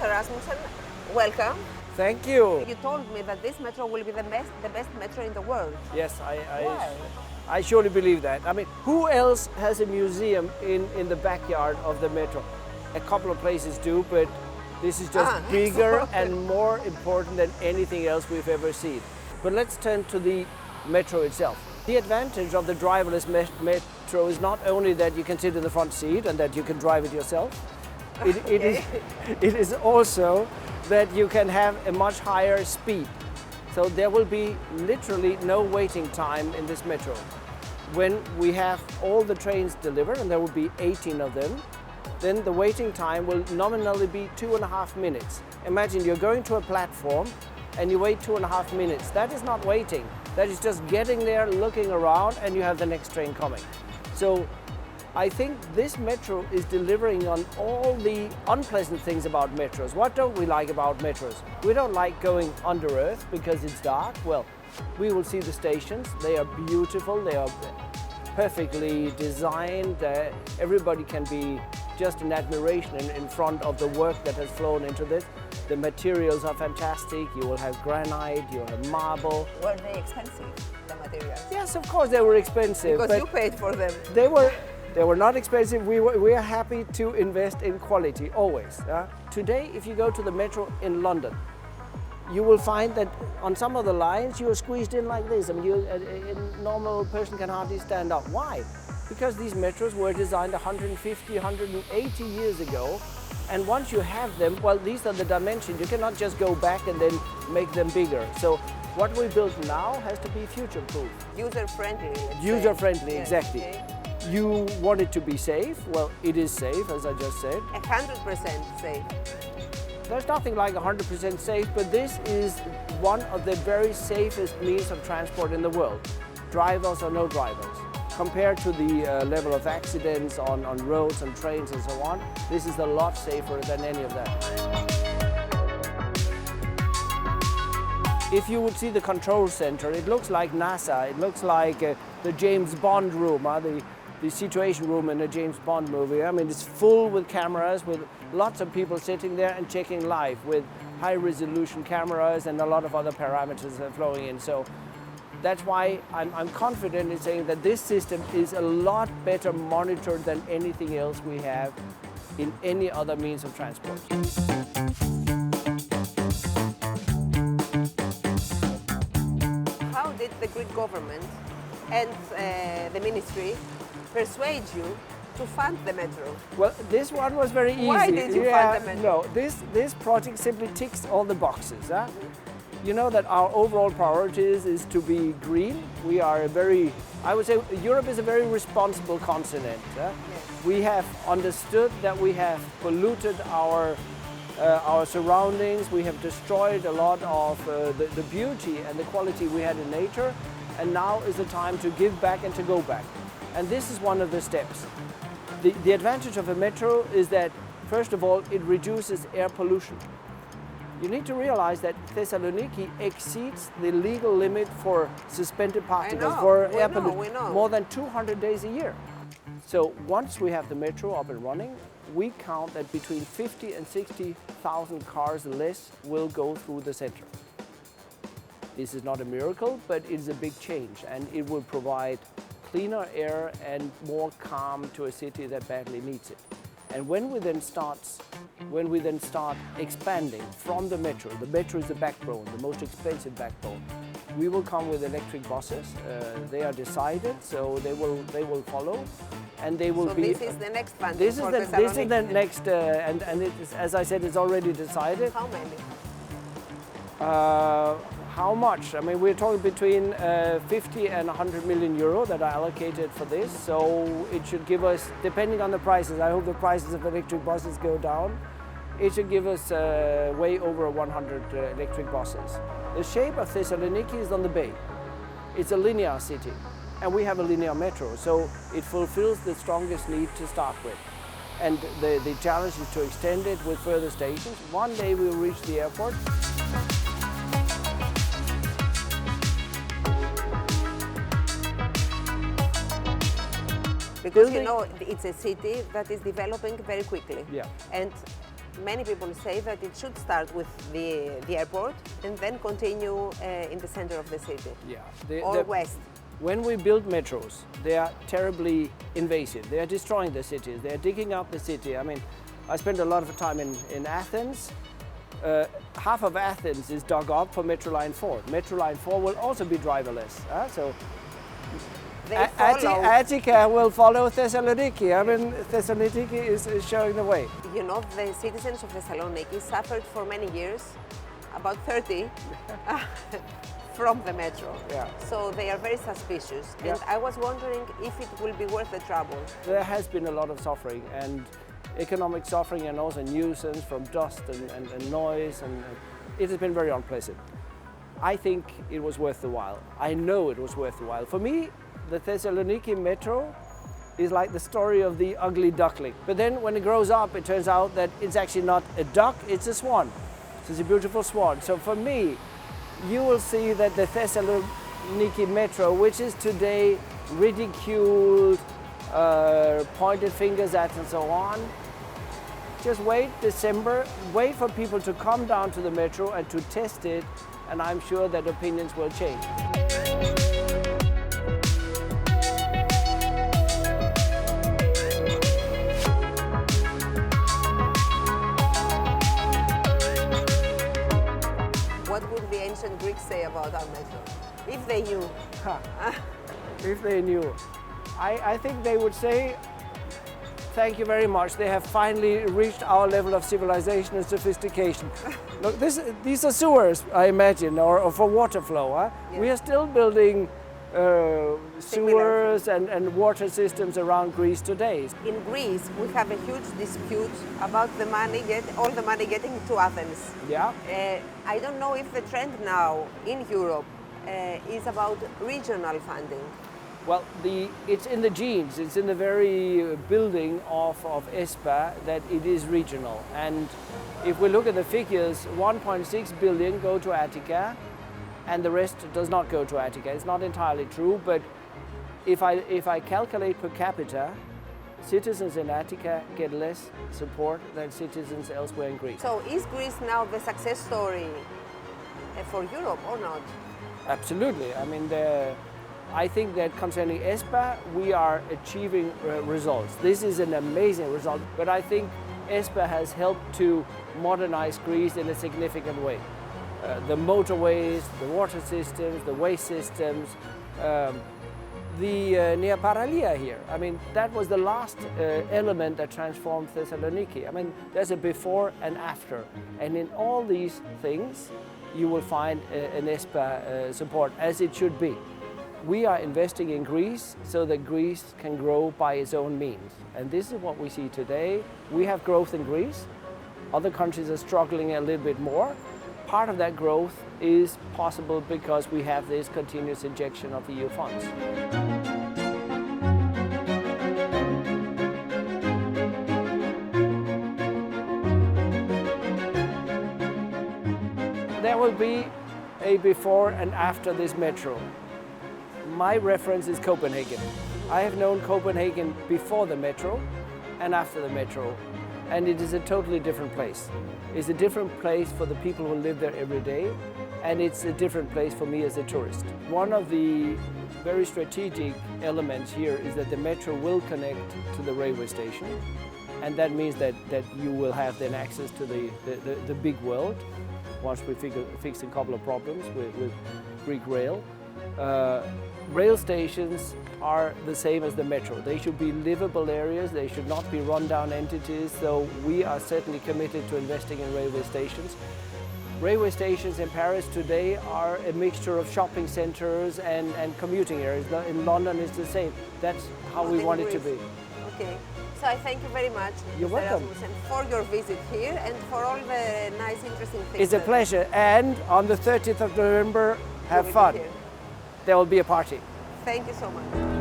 Mr. Rásmουσεν, welcome. Thank you. You told me that this metro will be the best metro in the world. Yes, Why? I surely believe that. I mean, who else has a museum in the backyard of the metro? A couple of places do, but this is just bigger and more important than anything else we've ever seen. But let's turn to the metro itself. The advantage of the driverless metro is not only that you can sit in the front seat and that you can drive it yourself. It is also that you can have a much higher speed. So there will be literally no waiting time in this metro. When we have all the trains delivered, and there will be 18 of them, then the waiting time will nominally be 2.5 minutes. Imagine you're going to a platform and you wait 2.5 minutes. That is not waiting. That is just getting there, looking around, and you have the next train coming. So I think this metro is delivering on all the unpleasant things about metros. What don't we like about metros? We don't like going under earth because it's dark. Well, we will see the stations. They are beautiful. They are perfectly designed. Everybody can be just in admiration in front of the work that has flown into this. The materials are fantastic. You will have granite, you will have marble. Were they expensive, the materials? Yes, of course they were expensive. Because you paid for them. They were not expensive. We are happy to invest in quality, always. Today, if you go to the metro in London, you will find that on some of the lines you are squeezed in like this. I mean, a normal person can hardly stand up. Why? Because these metros were designed 150, 180 years ago. And once you have them, well, these are the dimensions. You cannot just go back and then make them bigger. So what we build now has to be future-proof. User-friendly. User-friendly, yes, exactly. Okay. You want it to be safe. Well, it is safe, as I just said. 100% safe. There's nothing like 100% safe, but this is one of the very safest means of transport in the world, drivers or no drivers. Compared to the level of accidents on roads and trains and so on, this is a lot safer than any of that. If you would see the control center, it looks like NASA. It looks like the James Bond room, the situation room in a James Bond movie. I mean, it's full with cameras, with lots of people sitting there and checking live with high-resolution cameras and a lot of other parameters flowing in. So that's why I'm confident in saying that this system is a lot better monitored than anything else we have in any other means of transport. How did the Greek government and the ministry persuade you to fund the metro? Well, this one was very easy. Why did you fund the metro? No, this project simply ticks all the boxes. You know that our overall priorities is to be green. We are I would say Europe is a very responsible continent. Yes. We have understood that we have polluted our surroundings. We have destroyed a lot of the beauty and the quality we had in nature. And now is the time to give back and to go back. And this is one of the steps. The advantage of a metro is that, first of all, it reduces air pollution. You need to realize that Thessaloniki exceeds the legal limit for suspended particles, for air pollution, more than 200 days a year. So once we have the metro up and running, we count that between 50 and 60,000 cars less will go through the center. This is not a miracle, but it is a big change, and it will provide cleaner air and more calm to a city that badly needs it. And when we then start expanding from the metro is the backbone, the most expensive backbone. We will come with electric buses. They are decided, so they will follow, and they will be. So this is the next funding. This is the next, and it is, as I said, it's already decided. How many? How much? I mean, we're talking between 50 and 100 million euro that are allocated for this. So it should give us, depending on the prices, I hope the prices of electric buses go down. It should give us way over 100 electric buses. The shape of Thessaloniki is on the bay. It's a linear city, and we have a linear metro, so it fulfills the strongest need to start with. And the challenge is to extend it with further stations. One day we will reach the airport. Because you know, it's a city that is developing very quickly. Yeah. And many people say that it should start with the airport and then continue in the center of the city, or west. When we build metros, they are terribly invasive. They are destroying the cities. They are digging up the city. I mean, I spent a lot of time in Athens. Half of Athens is dug up for Metro Line 4. Metro Line 4 will also be driverless. So Attica will follow Thessaloniki. I mean, Thessaloniki is showing the way. You know, the citizens of Thessaloniki suffered for many years, about 30, from the metro. Yeah. So they are very suspicious. Yeah. And I was wondering if it will be worth the trouble. There has been a lot of suffering, and economic suffering, and also nuisance from dust and noise, and it has been very unpleasant. I think it was worth the while. I know it was worth the while. For me, the Thessaloniki metro is like the story of the ugly duckling. But then when it grows up, it turns out that it's actually not a duck, it's a swan. So it's a beautiful swan. So for me, you will see that the Thessaloniki metro, which is today ridiculed, pointed fingers at and so on, just wait December, wait for people to come down to the metro and to test it, and I'm sure that opinions will change. What would the ancient Greeks say about our metro? If they knew. If they knew. I think they would say, thank you very much. They have finally reached our level of civilization and sophistication. Look, these are sewers, I imagine, or for water flow. Huh? Yeah. We are still building sewers and water systems around Greece today. In Greece, we have a huge dispute about the money, all the money getting to Athens. Yeah. I don't know if the trend now in Europe is about regional funding. Well, it's in the genes, it's in the very building of ESPA that it is regional. And if we look at the figures, 1.6 billion go to Attica, and the rest does not go to Attica. It's not entirely true, but if I calculate per capita, citizens in Attica get less support than citizens elsewhere in Greece. So is Greece now the success story for Europe or not? Absolutely. I mean, I think that concerning ESPA, we are achieving results. This is an amazing result, but I think ESPA has helped to modernize Greece in a significant way. The motorways, the water systems, the waste systems, the Nea Paralia here. I mean, that was the last element that transformed Thessaloniki. I mean, there's a before and after. And in all these things, you will find an ESPA support, as it should be. We are investing in Greece so that Greece can grow by its own means. And this is what we see today. We have growth in Greece. Other countries are struggling a little bit more. Part of that growth is possible because we have this continuous injection of EU funds. There will be a before and after this metro. My reference is Copenhagen. I have known Copenhagen before the metro and after the metro, and it is a totally different place. It's a different place for the people who live there every day, and it's a different place for me as a tourist. One of the very strategic elements here is that the metro will connect to the railway station, and that means that you will have then access to the big world once we fix a couple of problems with Greek rail. Rail stations are the same as the metro. They should be livable areas, they should not be run-down entities, so we are certainly committed to investing in railway stations. Railway stations in Paris today are a mixture of shopping centres and commuting areas. In London it's the same. That's how we want it to be. Okay. So I thank you very much, You're welcome. Rásmusεν, for your visit here and for all the nice, interesting things. It's a pleasure, and on the 30th of November, have fun. There will be a party. Thank you so much.